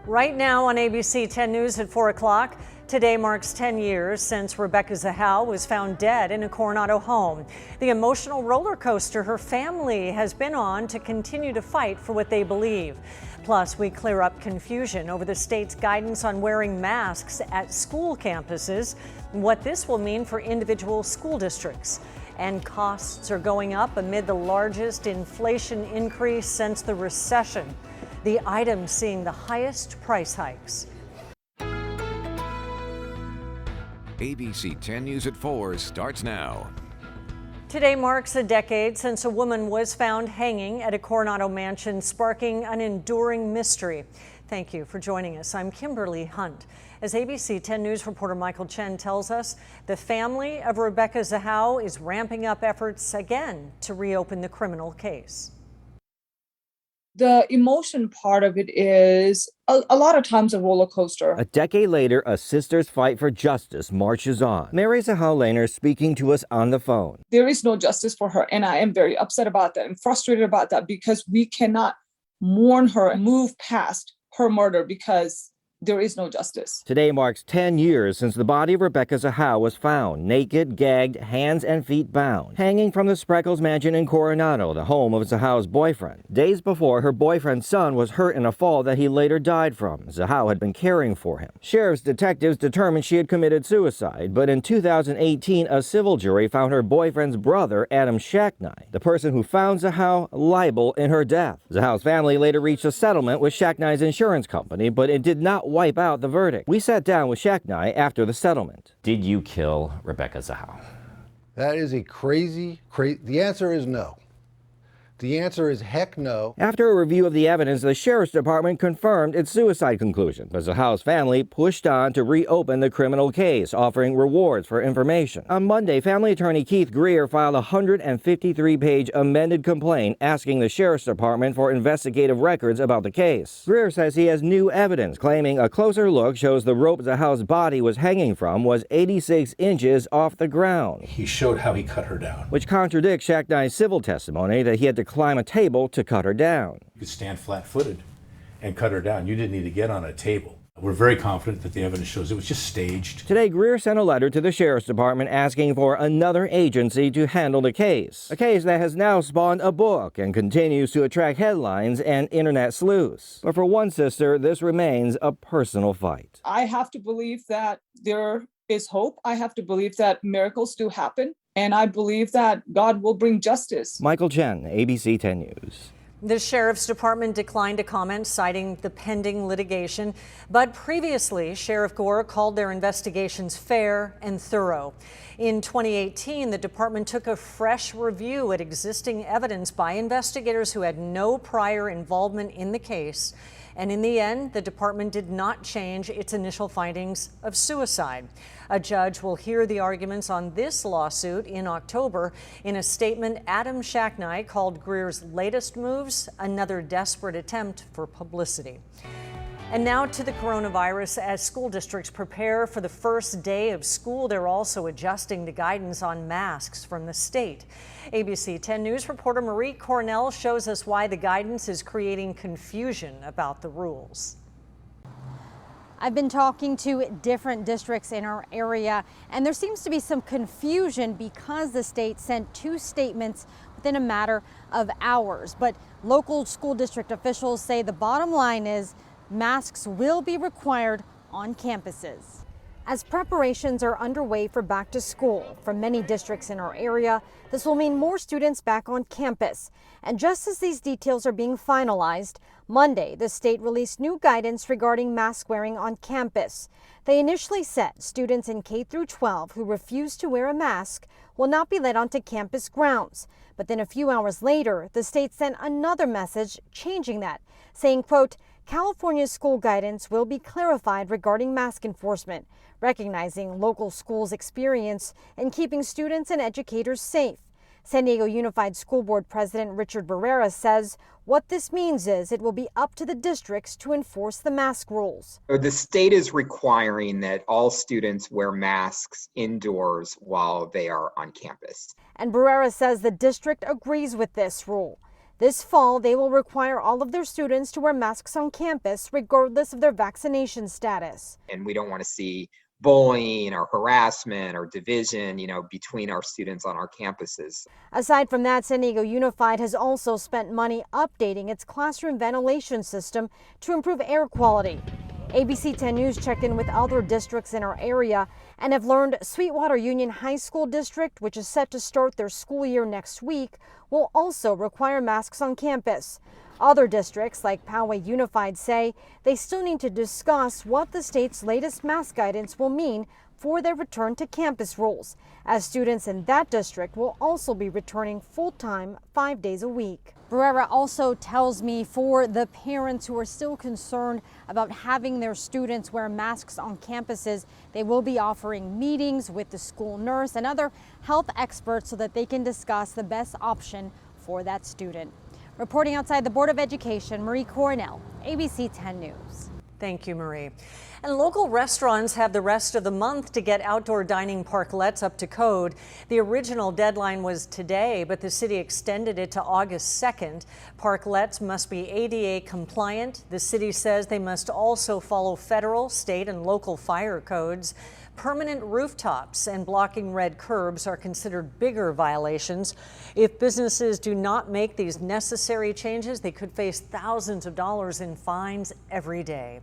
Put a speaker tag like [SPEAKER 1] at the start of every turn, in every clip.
[SPEAKER 1] Right now on ABC 10 News at 4 o'clock, today marks 10 years since Rebecca Zahau was found dead in a Coronado home. The emotional roller coaster her family has been on to continue to fight for what they believe. Plus, we clear up confusion over the state's guidance on wearing masks at school campuses, and what this will mean for individual school districts. And costs are going up amid the largest inflation increase since the recession. The items seeing the highest price hikes.
[SPEAKER 2] ABC 10 News at 4 starts now.
[SPEAKER 1] Today marks a decade since a woman was found hanging at a Coronado mansion, sparking an enduring mystery. Thank you for joining us. I'm Kimberly Hunt. As ABC 10 News reporter Michael Chen tells us, the family of Rebecca Zahau is ramping up efforts again to reopen the criminal case.
[SPEAKER 3] The emotion part of it is a lot of times a roller coaster.
[SPEAKER 4] A decade later, a sister's fight for justice marches on. Mary Zahau Lehner speaking to us on the phone.
[SPEAKER 3] There is no justice for her, and I am very upset about that and frustrated about that because we cannot mourn her and move past her murder because there is no justice.
[SPEAKER 4] Today marks 10 years since the body of Rebecca Zahau was found, naked, gagged, hands and feet bound, hanging from the Spreckles mansion in Coronado, the home of Zahau's boyfriend. Days before, her boyfriend's son was hurt in a fall that he later died from. Zahau had been caring for him. Sheriff's detectives determined she had committed suicide, but in 2018, a civil jury found her boyfriend's brother, Adam Shacknai, the person who found Zahau, liable in her death. Zahau's family later reached a settlement with Shacknai's insurance company, but it did not wipe out the verdict. We sat down with Shacknai after the settlement. Did you kill Rebecca Zahau?
[SPEAKER 5] That is a crazy. The answer is no. The answer is heck no.
[SPEAKER 4] After a review of the evidence, the Sheriff's Department confirmed its suicide conclusion, but Zahau's family pushed on to reopen the criminal case, offering rewards for information. On Monday, family attorney Keith Greer filed a 153-page amended complaint asking the Sheriff's Department for investigative records about the case. Greer says he has new evidence, claiming a closer look shows the rope Zahau's body was hanging from was 86 inches off the ground.
[SPEAKER 6] He showed how he cut her down,
[SPEAKER 4] which contradicts Shacknai's civil testimony that he had to climb a table to cut her down.
[SPEAKER 6] You could stand flat-footed and cut her down. You didn't need to get on a table. We're very confident that the evidence shows it was just staged.
[SPEAKER 4] Today, Greer sent a letter to the Sheriff's Department asking for another agency to handle the case. A case that has now spawned a book and continues to attract headlines and internet sleuths. But for one sister, this remains a personal fight.
[SPEAKER 3] I have to believe that there is hope. I have to believe that miracles do happen. And I believe that God will bring justice.
[SPEAKER 4] Michael Chen, ABC 10 News.
[SPEAKER 1] The Sheriff's Department declined to comment, citing the pending litigation. But previously, Sheriff Gore called their investigations fair and thorough. In 2018, the department took a fresh review at existing evidence by investigators who had no prior involvement in the case. And in the end, the department did not change its initial findings of suicide. A judge will hear the arguments on this lawsuit in October. In a statement, Adam Shacknai called Greer's latest moves another desperate attempt for publicity. And now to the coronavirus. As school districts prepare for the first day of school, they're also adjusting the guidance on masks from the state. ABC 10 News reporter Marie Cornell shows us why the guidance is creating confusion about the rules.
[SPEAKER 7] I've been talking to different districts in our area, and there seems to be some confusion because the state sent two statements within a matter of hours. But local school district officials say the bottom line is masks will be required on campuses. As preparations are underway for back to school for many districts in our area, this will mean more students back on campus. And just as these details are being finalized, Monday, the state released new guidance regarding mask wearing on campus. They initially said students in K through 12 who refuse to wear a mask will not be let onto campus grounds. But then a few hours later, the state sent another message changing that, saying, quote, California's school guidance will be clarified regarding mask enforcement, recognizing local schools' experience in keeping students and educators safe. San Diego Unified School Board President Richard Barrera says what this means is it will be up to the districts to enforce the mask rules.
[SPEAKER 8] The state is requiring that all students wear masks indoors while they are on campus.
[SPEAKER 7] And Barrera says the district agrees with this rule. This fall, they will require all of their students to wear masks on campus, regardless of their vaccination status.
[SPEAKER 8] And we don't want to see bullying or harassment or division, between our students on our campuses.
[SPEAKER 7] Aside from that, San Diego Unified has also spent money updating its classroom ventilation system to improve air quality. ABC 10 News checked in with other districts in our area and have learned Sweetwater Union High School District, which is set to start their school year next week, will also require masks on campus. Other districts, like Poway Unified, say they still need to discuss what the state's latest mask guidance will mean for their return to campus rules, as students in that district will also be returning full-time 5 days a week. Barrera also tells me for the parents who are still concerned about having their students wear masks on campuses, they will be offering meetings with the school nurse and other health experts so that they can discuss the best option for that student. Reporting outside the Board of Education, Marie Coronel, ABC 10 News.
[SPEAKER 1] Thank you, Marie. And local restaurants have the rest of the month to get outdoor dining parklets up to code. The original deadline was today, but the city extended it to August 2nd. Parklets must be ADA compliant. The city says they must also follow federal, state, and local fire codes. Permanent rooftops and blocking red curbs are considered bigger violations. If businesses do not make these necessary changes, they could face thousands of dollars in fines every day.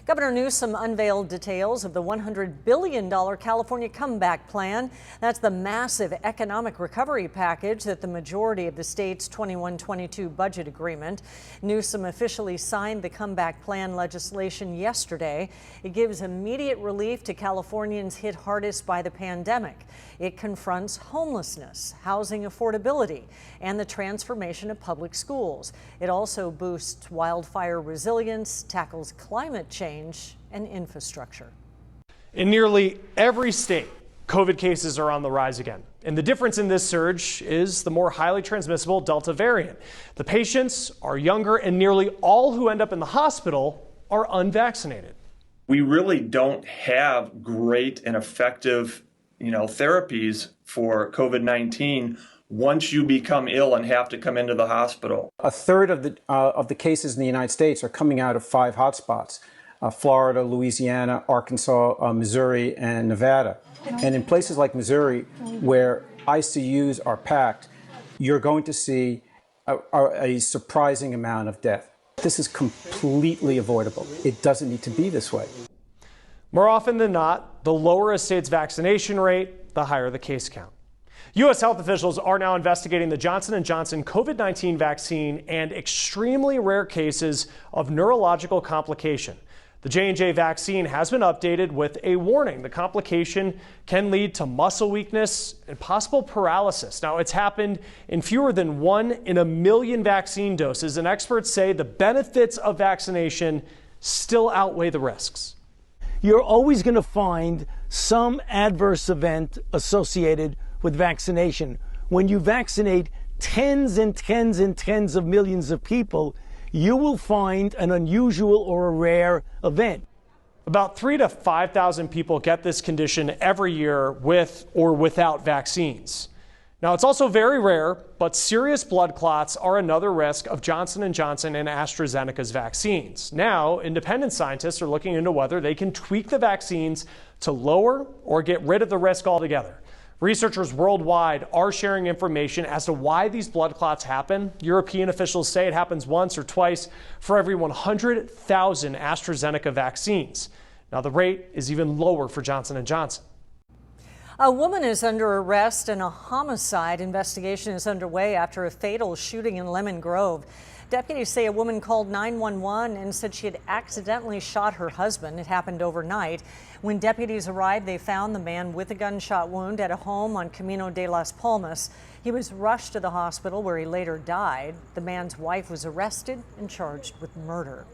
[SPEAKER 1] Governor Newsom unveiled details of the $100 billion California Comeback Plan. That's the massive economic recovery package that the majority of the state's 21-22 budget agreement. Newsom officially signed the Comeback Plan legislation yesterday. It gives immediate relief to Californians hit hardest by the pandemic. It confronts homelessness, housing affordability, and the transformation of public schools. It also boosts wildfire resilience, tackles climate change, and infrastructure.
[SPEAKER 9] In nearly every state, COVID cases are on the rise again. And the difference in this surge is the more highly transmissible Delta variant. The patients are younger, and nearly all who end up in the hospital are unvaccinated.
[SPEAKER 10] We really don't have great and effective, therapies for COVID-19 once you become ill and have to come into the hospital.
[SPEAKER 11] A third of the cases in the United States are coming out of 5 hotspots. Florida, Louisiana, Arkansas, Missouri, and Nevada. And in places like Missouri, where ICUs are packed, you're going to see a surprising amount of death. This is completely avoidable. It doesn't need to be this way.
[SPEAKER 9] More often than not, the lower a state's vaccination rate, the higher the case count. U.S. health officials are now investigating the Johnson & Johnson COVID-19 vaccine and extremely rare cases of neurological complication. The J&J vaccine has been updated with a warning. The complication can lead to muscle weakness and possible paralysis. Now, it's happened in fewer than 1 in a million vaccine doses, and experts say the benefits of vaccination still outweigh the risks.
[SPEAKER 12] You're always going to find some adverse event associated with vaccination. When you vaccinate tens and tens and tens of millions of people, you will find an unusual or a rare event.
[SPEAKER 9] About 3,000 to 5,000 people get this condition every year with or without vaccines. Now, it's also very rare, but serious blood clots are another risk of Johnson & Johnson and AstraZeneca's vaccines. Now, independent scientists are looking into whether they can tweak the vaccines to lower or get rid of the risk altogether. Researchers worldwide are sharing information as to why these blood clots happen. European officials say it happens once or twice for every 100,000 AstraZeneca vaccines. Now, the rate is even lower for Johnson & Johnson.
[SPEAKER 1] A woman is under arrest and a homicide investigation is underway after a fatal shooting in Lemon Grove. Deputies say a woman called 911 and said she had accidentally shot her husband. It happened overnight. When deputies arrived, they found the man with a gunshot wound at a home on Camino de las Palmas. He was rushed to the hospital where he later died. The man's wife was arrested and charged with murder.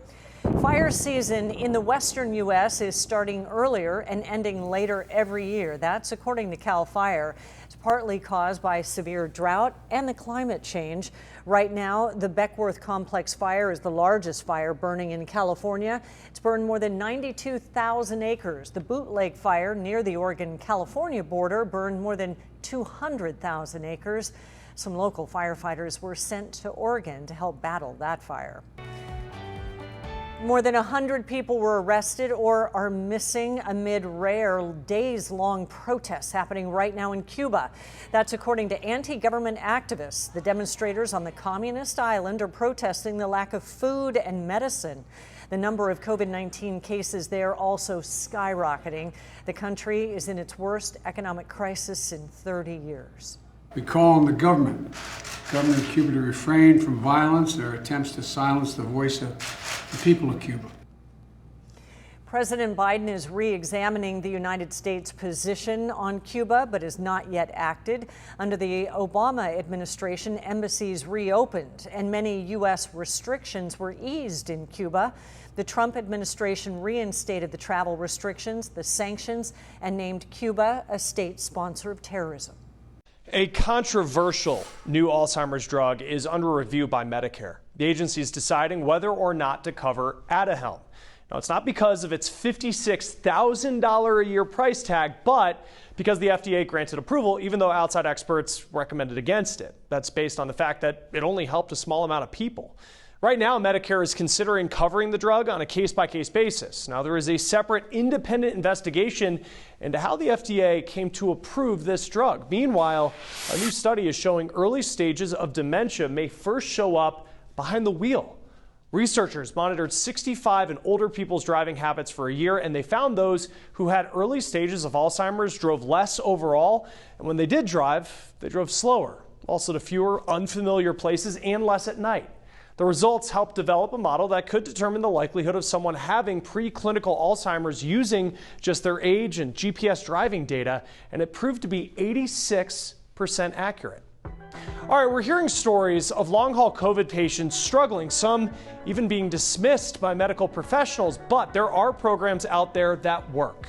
[SPEAKER 1] Fire season in the western U.S. is starting earlier and ending later every year. That's according to CAL FIRE. It's partly caused by severe drought and the climate change. Right now, the Beckworth Complex fire is the largest fire burning in California. It's burned more than 92,000 acres. The Boot Lake fire near the Oregon-California border burned more than 200,000 acres. Some local firefighters were sent to Oregon to help battle that fire. More than 100 people were arrested or are missing amid rare days-long protests happening right now in Cuba. That's according to anti-government activists. The demonstrators on the communist island are protesting the lack of food and medicine. The number of COVID-19 cases there also skyrocketing. The country is in its worst economic crisis in 30 years.
[SPEAKER 13] We call on the government of Cuba to refrain from violence, their attempts to silence the voice of the people of Cuba.
[SPEAKER 1] President Biden is re-examining the United States' position on Cuba, but has not yet acted. Under the Obama administration, embassies reopened and many U.S. restrictions were eased in Cuba. The Trump administration reinstated the travel restrictions, the sanctions, and named Cuba a state sponsor of terrorism.
[SPEAKER 9] A controversial new Alzheimer's drug is under review by Medicare. The agency is deciding whether or not to cover Aduhelm. Now, it's not because of its $56,000 a year price tag, but because the FDA granted approval, even though outside experts recommended against it. That's based on the fact that it only helped a small amount of people. Right now, Medicare is considering covering the drug on a case-by-case basis. Now, there is a separate independent investigation into how the FDA came to approve this drug. Meanwhile, a new study is showing early stages of dementia may first show up behind the wheel. Researchers monitored 65 and older people's driving habits for a year, and they found those who had early stages of Alzheimer's drove less overall, and when they did drive, they drove slower, also to fewer unfamiliar places and less at night. The results helped develop a model that could determine the likelihood of someone having preclinical Alzheimer's using just their age and GPS driving data, and it proved to be 86% accurate. All right, we're hearing stories of long-haul COVID patients struggling, some even being dismissed by medical professionals, but there are programs out there that work.